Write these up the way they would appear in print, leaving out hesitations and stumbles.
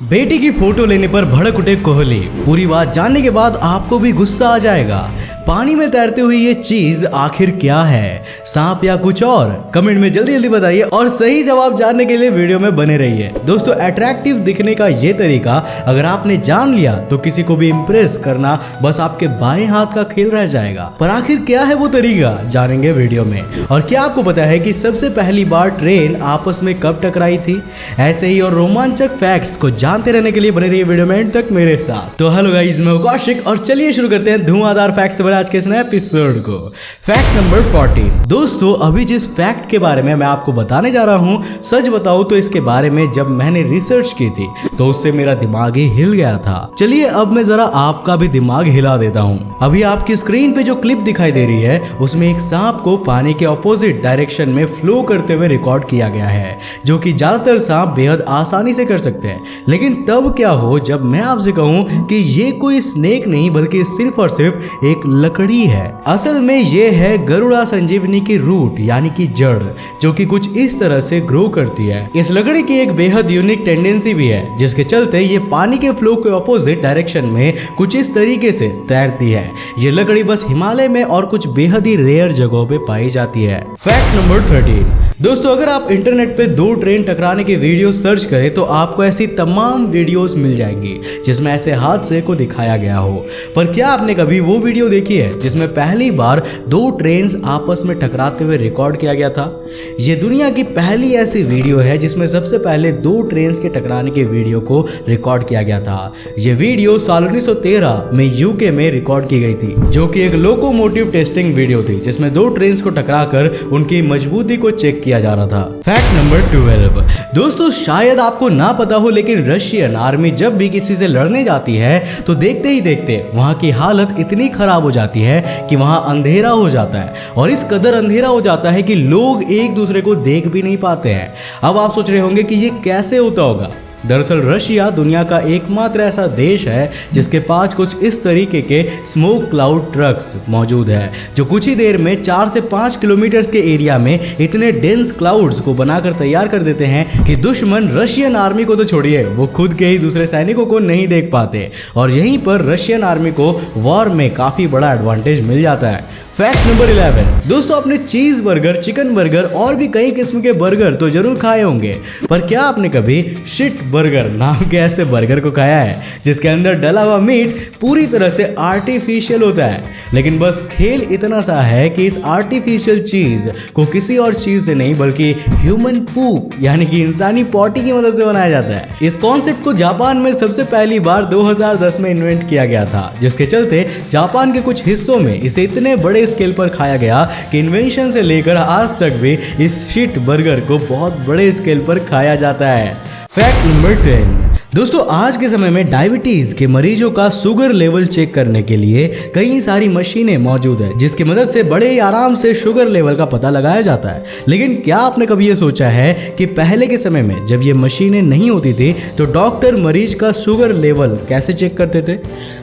बेटी की फोटो लेने पर भड़क उठे कोहली। पूरी बात जानने के बाद आपको भी गुस्सा आ जाएगा। पानी में तैरते हुए ये चीज आखिर क्या है, सांप या कुछ और? कमेंट में जल्दी जल्दी बताइए और सही जवाब जानने के लिए वीडियो में बने रहिए। दोस्तों, अट्रैक्टिव दिखने का ये तरीका अगर आपने जान लिया तो किसी को भी इम्प्रेस करना बस आपके बाएं हाथ का खेल रह जाएगा। पर आखिर क्या है वो तरीका, जानेंगे वीडियो में। और क्या आपको पता है कि सबसे पहली बार ट्रेन आपस में कब टकराई थी? ऐसे ही और रोमांचक फैक्ट्स को जानते रहने के लिए बने रहिए वीडियो में एंड तक मेरे साथ। तो हेलो गाइस, मैं कौशिक और चलिए शुरू करते हैं धुआंधार फैक्ट्स से भरे आज के इस नए एपिसोड को। Fact number 14। दोस्तों, अभी जिस फैक्ट के बारे में मैं आपको बताने जा रहा हूं, सच बताऊं तो इसके बारे में जब मैंने रिसर्च की थी तो उससे मेरा दिमाग ही हिल गया था। चलिए अब मैं जरा आपका भी दिमाग हिला देता हूं। अभी आपकी स्क्रीन पे जो क्लिप दिखाई दे रही है उसमें एक सांप को पानी के ऑपोजिट डायरेक्शन में फ्लो करते हुए रिकॉर्ड किया गया है, जो कि ज्यादातर सांप बेहद आसानी से कर सकते हैं। लेकिन तब क्या हो जब मैं आपसे कहूं कि ये कोई स्नेक नहीं बल्कि सिर्फ और सिर्फ एक लकड़ी है। असल में ये है गरुड़ा संजीवनी की रूट यानी कि जड़, जो कि कुछ इस तरह से ग्रो करती है। इस लकड़ी की एक बेहद यूनिक टेंडेंसी भी है, जिसके चलते ये पानी के फ्लो के ऑपोजिट डायरेक्शन में कुछ इस तरीके से तैरती है। ये लकड़ी बस हिमालय में और कुछ बेहद ही रेयर जगहों पे पाई जाती है। Fact number 13। दोस्तों, अगर आप इंटरनेट पे दो ट्रेन टकराने के वीडियो सर्च करें तो आपको ऐसी तमाम वीडियोस मिल जाएंगी जिसमें ऐसे हादसे को दिखाया गया हो। पर क्या आपने कभी वो वीडियो देखी है जिसमें पहली बार दो ट्रेन्स आपस में टकराते हुए रिकॉर्ड किया गया था? ये दुनिया की पहली ऐसी वीडियो है जिसमें सबसे पहले दो ट्रेन्स के टकराने के वीडियो को रिकॉर्ड किया गया था। ये वीडियो साल 1913 में यूके में रिकॉर्ड की गई थी, जो कि एक लोकोमोटिव टेस्टिंग वीडियो थी जिसमें दो ट्रेन्स को टकराकर उनकी मजबूती को चेक किया जा रहा था। Fact number 12। दोस्तों, शायद आपको ना पता हो लेकिन रशियन आर्मी जब भी किसी से लड़ने जाती है तो देखते ही देखते वहां की हालत इतनी खराब हो जाती है कि वहां अंधेरा हो जाता है, और इस कदर अंधेरा हो जाता है कि लोग एक दूसरे को देख भी नहीं पाते हैं। अब आप सोच रहे होंगे कि ये कैसे होता होगा। दरअसल रशिया दुनिया का एकमात्र ऐसा देश है जिसके पास कुछ इस तरीके के स्मोक क्लाउड ट्रक्स मौजूद है, जो कुछ ही देर में 4 से 5 किलोमीटर के एरिया में इतने डेंस क्लाउड्स को बनाकर तैयार कर देते हैं कि दुश्मन रशियन आर्मी को तो छोड़िए, वो खुद के ही दूसरे सैनिकों को नहीं देख पाते। और यहीं पर रशियन आर्मी को वॉर में काफी बड़ा एडवांटेज मिल जाता है। Fact number 11। दोस्तों, आपने चीज बर्गर, चिकन बर्गर और भी कई किस्म के बर्गर तो जरूर खाए होंगे, पर क्या आपने कभी शिट बर्गर नाम के ऐसे बर्गर को खाया है जिसके अंदर डला हुआ मीट पूरी तरह से आर्टिफिशियल होता है? लेकिन बस खेल इतना सा है कि इस आर्टिफिशियल चीज को किसी और चीज से नहीं बल्कि ह्यूमन पूप यानी कि इंसानी पॉटी की मदद से बनाया जाता है। इस कॉन्सेप्ट को जापान में सबसे पहली बार 2010 में इन्वेंट किया गया था, जिसके चलते जापान के कुछ हिस्सों में इसे इतने बड़े स्केल पर खाया गया कि इन्वेंशन से लेकर आज तक भी इस शिट बर्गर को बहुत बड़े स्केल पर खाया जाता है। Fact number 10। दोस्तों, आज के समय में डायबिटीज के मरीजों का शुगर लेवल चेक करने के लिए कई सारी मशीनें मौजूद है, जिसकी मदद से बड़े ही आराम से शुगर लेवल का पता लगाया जाता है। लेकिन क्या आपने कभी ये सोचा है कि पहले के समय में जब ये मशीनें नहीं होती थी तो डॉक्टर मरीज का शुगर लेवल कैसे चेक करते थे?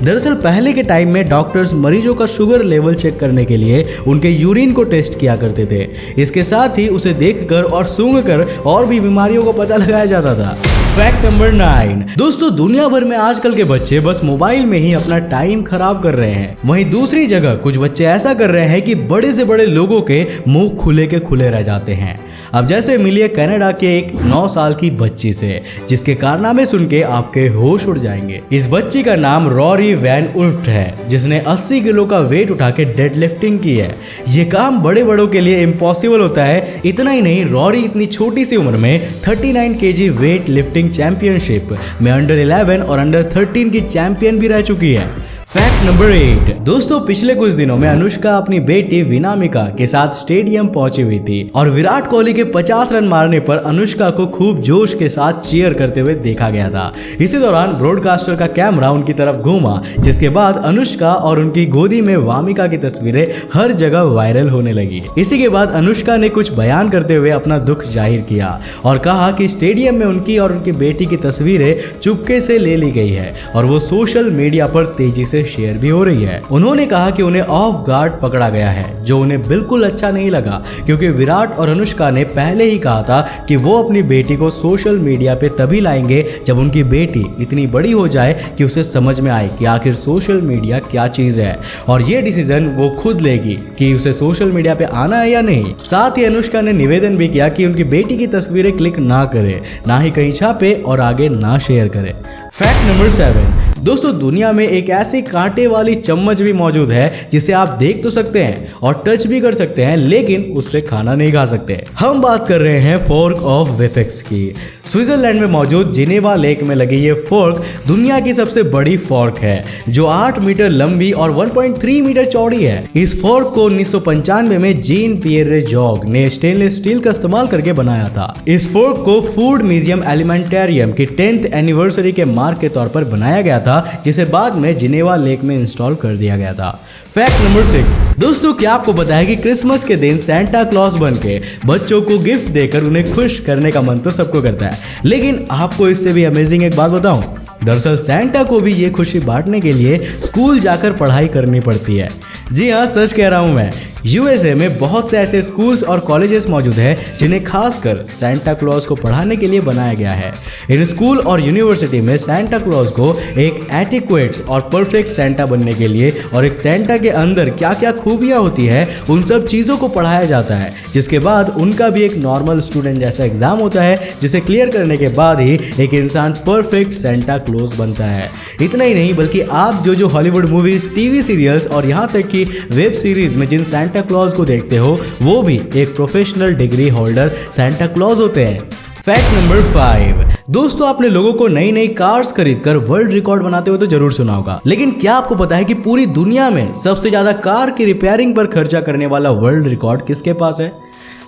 दरअसल पहले के टाइम में डॉक्टर्स मरीजों का शुगर लेवल चेक करने के लिए उनके यूरिन को टेस्ट किया करते थे। इसके साथ ही उसे देखकर और सूंघकर और भी बीमारियों को पता लगाया जाता था। Fact number 9। दोस्तों, दुनिया भर में आजकल के बच्चे बस मोबाइल में ही अपना टाइम खराब कर रहे हैं। वहीं दूसरी जगह कुछ बच्चे ऐसा कर रहे हैं कि बड़े से बड़े लोगों के मुंह खुले के खुले रह जाते हैं। अब जैसे मिलिए कनाडा के एक 9 साल की बच्ची से, जिसके कारनामे सुन के आपके होश उड़ जाएंगे। इस बच्ची का नाम रॉरी वैन उल्फ्ट है, जिसने 80 किलो का वेट उठा के डेड लिफ्टिंग की है। ये काम बड़े बड़ों के लिए इम्पॉसिबल होता है। इतना ही नहीं, रॉरी इतनी छोटी सी उम्र में 39 kg वेट लिफ्टिंग चैंपियनशिप में अंडर 11 और अंडर 13 की चैंपियन भी रह चुकी है। Fact number 8। दोस्तों, पिछले कुछ दिनों में अनुष्का अपनी बेटी विनामिका के साथ स्टेडियम पहुंची हुई थी और विराट कोहली के 50 रन मारने पर अनुष्का को खूब जोश के साथ चीयर करते हुए देखा गया था। इसी दौरान ब्रॉडकास्टर का कैमरा उनकी तरफ घूमा, जिसके बाद अनुष्का और उनकी गोदी में वामिका की तस्वीरें हर जगह वायरल होने लगी। इसी के बाद अनुष्का ने कुछ बयान करते हुए अपना दुख जाहिर किया और कहा कि स्टेडियम में उनकी और उनकी बेटी की तस्वीरें चुपके से ले ली गई है और वो सोशल मीडिया पर तेजी से से शेयर भी हो रही है। उन्होंने कहा कि उन्हें ऑफ गार्ड पकड़ा गया है, जो उन्हें बिल्कुल अच्छा नहीं लगा, क्योंकि विराट और अनुष्का ने पहले ही कहा था कि वो अपनी बेटी को सोशल मीडिया पे तभी लाएंगे जब उनकी बेटी इतनी बड़ी हो जाए कि उसे समझ में आए कि आखिर सोशल मीडिया क्या चीज है, और ये डिसीजन वो खुद लेगी कि उसे सोशल मीडिया पे आना है या नहीं। साथ ही अनुष्का ने निवेदन भी किया कि उनकी बेटी की तस्वीरें क्लिक ना करे, ना ही कहीं छापे और आगे ना शेयर करे। फैक्ट नंबर 7, दोस्तों दुनिया में एक ऐसी कांटे वाली चम्मच भी मौजूद है जिसे आप देख तो सकते हैं और टच भी कर सकते हैं, लेकिन उससे खाना नहीं खा सकते। हम बात कर रहे हैं फोर्क ऑफ वेफेक्स की। स्विट्जरलैंड में मौजूद जिनेवा लेक में लगी ये फोर्क दुनिया की सबसे बड़ी फोर्क है, जो 8 मीटर लंबी और 1.3 मीटर चौड़ी है। इस फोर्क को 1995 में जीन पियरे जॉग ने स्टेनलेस स्टील का इस्तेमाल करके बनाया था। इस फोर्क को फूड म्यूजियम एलिमेंटेरियम की 10th एनिवर्सरी के मार्क के तौर पर बनाया गया था, जिसे बाद में जिनेवा लेक में इंस्टॉल कर दिया गया था। फैक्ट नंबर 6, दोस्तों क्या आपको पता है कि क्रिसमस के दिन सैंटा क्लॉज बनके बच्चों को गिफ्ट देकर उन्हें खुश करने का मन तो सबको करता है, लेकिन आपको इससे भी अमेजिंग एक बात बताऊं, दरअसल सैंटा को भी ये खुशी बांटने के लिए स्कूल जाकर पढ़ाई करनी पड़ती है। जी हाँ, सच कह रहा हूँ मैं। यूएसए में बहुत से ऐसे स्कूल्स और कॉलेजेस मौजूद हैं जिन्हें खासकर सैंटा क्लॉज को पढ़ाने के लिए बनाया गया है। इन स्कूल और यूनिवर्सिटी में सैंटा क्लॉज को एक एडिक्वेट और परफेक्ट सैंटा बनने के लिए और एक सैंटा के अंदर क्या क्या खूबियाँ होती है उन सब चीज़ों को पढ़ाया जाता है, जिसके बाद उनका भी एक नॉर्मल स्टूडेंट जैसा एग्जाम होता है, जिसे क्लियर करने के बाद ही एक इंसान परफेक्ट सैंटा क्लॉज बनता है। इतना ही नहीं, बल्कि आप जो हॉलीवुड मूवीज, टीवी सीरियल्स और यहाँ तक कि वेब सीरीज में जिन सैंटा क्लॉज को देखते हो, वो भी एक professional degree holder Santa clause होते हैं। फैक्ट नंबर 5, दोस्तों आपने लोगों को नई नई कार्स खरीदकर वर्ल्ड रिकॉर्ड बनाते हुए तो जरूर सुना होगा, लेकिन क्या आपको पता है कि पूरी दुनिया में सबसे ज्यादा कार की रिपेयरिंग पर खर्चा करने वाला वर्ल्ड रिकॉर्ड किसके पास है?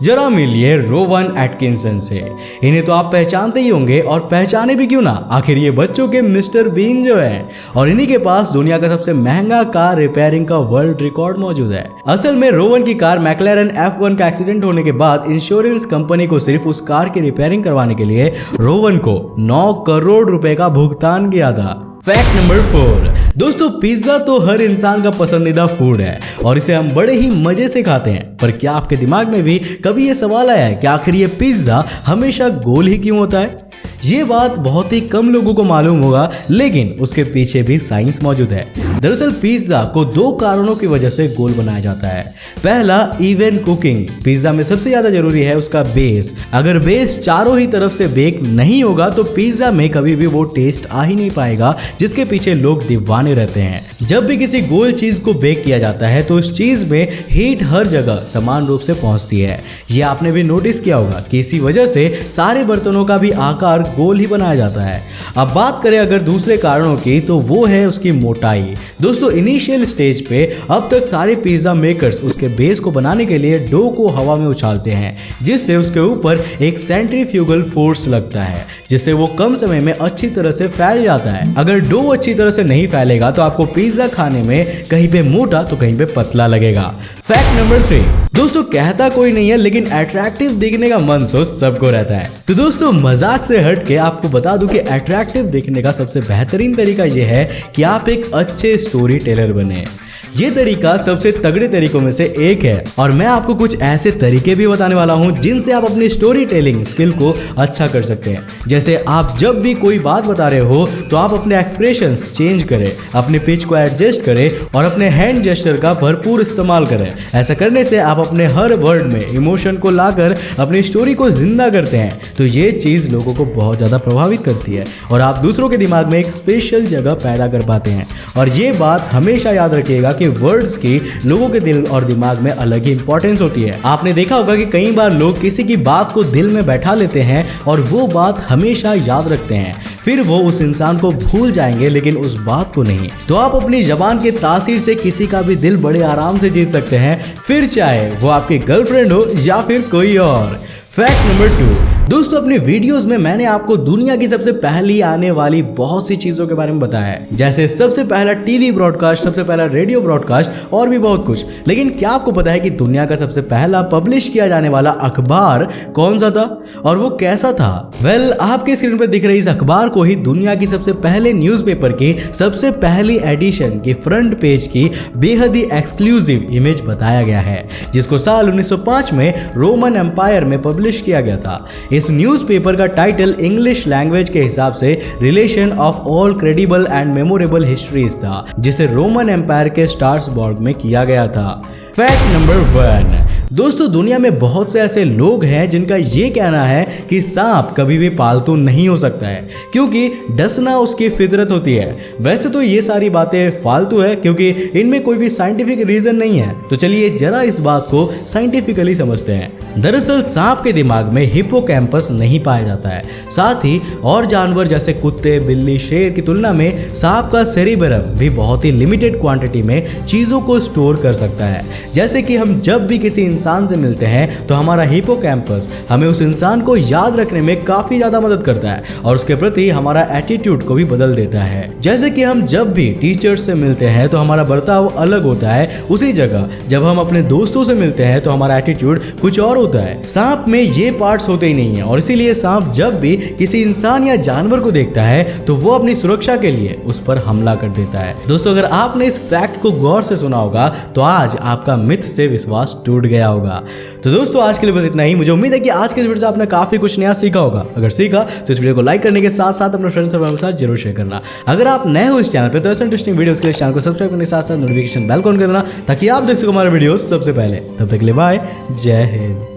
जरा मिलिए रोवन एटकिंसन से। इन्हें तो आप पहचानते ही होंगे, और पहचाने भी क्यों ना, आखिर ये बच्चों के मिस्टर बीन जो है, और इन्हीं के पास दुनिया का सबसे महंगा कार रिपेयरिंग का वर्ल्ड रिकॉर्ड मौजूद है। असल में रोवन की कार मैक्लेरन F1 का एक्सीडेंट होने के बाद इंश्योरेंस कंपनी को सिर्फ उस कार की रिपेयरिंग करवाने के लिए रोवन को 9 करोड़ रुपए का भुगतान किया था। फैक्ट नंबर 4, दोस्तों पिज्जा तो हर इंसान का पसंदीदा फूड है और इसे हम बड़े ही मजे से खाते हैं, पर क्या आपके दिमाग में भी कभी ये सवाल आया है कि आखिर ये पिज्जा हमेशा गोल ही क्यों होता है? ये बात बहुत ही कम लोगों को मालूम होगा, लेकिन उसके पीछे भी साइंस मौजूद है। दरअसल पिज्जा को 2 कारणों की वजह से गोल बनाया जाता है। पहला, इवन कुकिंग। पिज्जा में सबसे ज्यादा जरूरी है उसका बेस। अगर बेस चारों ही तरफ से बेक नहीं होगा तो पिज्जा में कभी भी वो टेस्ट आ ही नहीं पाएगा, जिसके पीछे लोग दीवाने रहते हैं। जब भी किसी गोल चीज को बेक किया जाता है तो उस चीज में हीट हर जगह समान रूप से पहुंचती है। ये आपने भी नोटिस किया होगा कि इसी वजह से सारे बर्तनों का भी आकार गोल ही बनाया जाता है। अब बात करें अगर दूसरे कारणों की, तो वो है उसकी मोटाई। दोस्तों इनिशियल स्टेज पे अब तक सारे पिज्जा मेकर्स उसके बेस को बनाने के लिए डो को हवा में उछालते हैं, जिससे उसके ऊपर एक सेंट्रीफ्यूगल फोर्स लगता है, जिससे वो कम समय में अच्छी तरह से फैल जाता है। अगर डो अच्छी तरह से नहीं फैलेगा तो आपको पिज्जा खाने में कहीं पे मोटा तो कहीं पे पतला लगेगा। फैक्ट नंबर 3, दोस्तों कहता कोई नहीं है, लेकिन अट्रैक्टिव दिखने का मन तो सबको रहता है। तो दोस्तों मजाक से हट के आपको बता दूं कि अट्रैक्टिव दिखने का सबसे बेहतरीन तरीका यह है कि आप एक अच्छे स्टोरी टेलर बने। ये तरीका सबसे तगड़े तरीकों में से एक है, और मैं आपको कुछ ऐसे तरीके भी बताने वाला हूं जिनसे आप अपनी स्टोरी टेलिंग स्किल को अच्छा कर सकते हैं। जैसे आप जब भी कोई बात बता रहे हो तो आप अपने एक्सप्रेशंस चेंज करें, अपने पिच को एडजस्ट करें और अपने हैंड जेस्चर का भरपूर इस्तेमाल करें। ऐसा करने से आप अपने हर वर्ड में इमोशन को लाकर अपनी स्टोरी को जिंदा करते हैं। तो ये चीज लोगों को बहुत ज्यादा प्रभावित करती है और आप दूसरों के दिमाग में एक स्पेशल जगह पैदा कर पाते हैं। और ये बात हमेशा याद रखिएगा कि वर्ड्स की लोगों के दिल और दिमाग में अलग ही इंपॉर्टेंस होती है। आपने देखा होगा कि कई बार लोग किसी की बात को दिल में बैठा लेते हैं और वो बात हमेशा याद रखते हैं, फिर वो उस इंसान को भूल जाएंगे लेकिन उस बात को नहीं। तो आप अपनी जबान के तासीर से किसी का भी दिल बड़े आराम से जीत सकते हैं, फिर चाहे वो आपकी गर्लफ्रेंड हो या फिर कोई और। फैक्ट नंबर 2, दोस्तों अपनी वीडियोस में मैंने आपको दुनिया की सबसे पहली आने वाली बहुत सी चीजों के बारे में बताया है, जैसे सबसे पहला टीवी ब्रॉडकास्ट, सबसे पहला रेडियो ब्रॉडकास्ट और भी बहुत कुछ। लेकिन क्या आपको पता है कि दुनिया का सबसे पहला पब्लिश किया जाने वाला अखबार कौन सा था और वो कैसा था? वेल, आपके स्क्रीन पर दिख रही इस अखबार को ही दुनिया की सबसे पहले न्यूज़पेपर की सबसे पहली एडिशन की फ्रंट पेज की बेहद ही एक्सक्लूसिव इमेज बताया गया है, जिसको साल 1905 में रोमन एम्पायर में पब्लिश किया गया था। इस न्यूज़पेपर का टाइटल इंग्लिश लैंग्वेज के हिसाब से relation of all credible and memorable histories था, जिसे रोमन एम्पायर के स्ट्रासबर्ग में किया गया था। फैक्ट नंबर 1, दोस्तों दुनिया में बहुत से ऐसे लोग हैं जिनका ये कहना है कि सांप कभी भी पालतू नहीं हो सकता है, क्योंकि डसना उसकी फितरत होती है। वैसे तो ये सारी बातें फालतू है, क्योंकि इनमें कोई भी साइंटिफिक रीजन नहीं है। तो चलिए जरा इस बात को साइंटिफिकली समझते हैं। दरअसल सांप के दिमाग में हिप्पोकैम्पस नहीं पाया जाता है। साथ ही और जानवर जैसे कुत्ते, बिल्ली, शेर की तुलना में सांप का सेरिबेरम भी बहुत ही लिमिटेड क्वांटिटी में चीजों को स्टोर कर सकता है। जैसे कि हम जब भी किसी इंसान से मिलते हैं तो हमारा हिप्पोकैम्पस हमें उस इंसान को याद रखने में काफी ज्यादा मदद करता है और उसके प्रति हमारा एटीट्यूड को भी बदल देता है। जैसे कि हम जब भी टीचर्स से मिलते हैं तो हमारा बर्ताव अलग होता है, उसी जगह जब हम अपने दोस्तों से मिलते हैं तो हमारा एटीट्यूड कुछ और होता है। सांप में ये पार्ट्स होते ही नहीं है और इसीलिए सांप जब भी किसी इंसान या जानवर को देखता है तो वो अपनी सुरक्षा के लिए उस पर हमला कर देता है। दोस्तों अगर आपने इस फैक्ट को गौर से सुना होगा तो आज आपका मिथ से विश्वास टूट गया होगा। तो दोस्तों आज के लिए बस इतना ही। मुझे उम्मीद है कि आज के इस वीडियो से आपने काफी कुछ नया सीखा होगा। अगर सीखा तो इस वीडियो को लाइक करने के साथ साथ अपने फ्रेंड्स और फैमिली के साथ जरूर शेयर करना। अगर आप नए हो इस चैनल पे तो ऐसे इंटरेस्टिंग वीडियोस के लिए चैनल को सब्सक्राइब करने के साथ साथ नोटिफिकेशन बेल को ऑन कर देना, ताकि आप देख सको हमारे वीडियोस सबसे पहले। तब तक के लिए बाय, जय हिंद।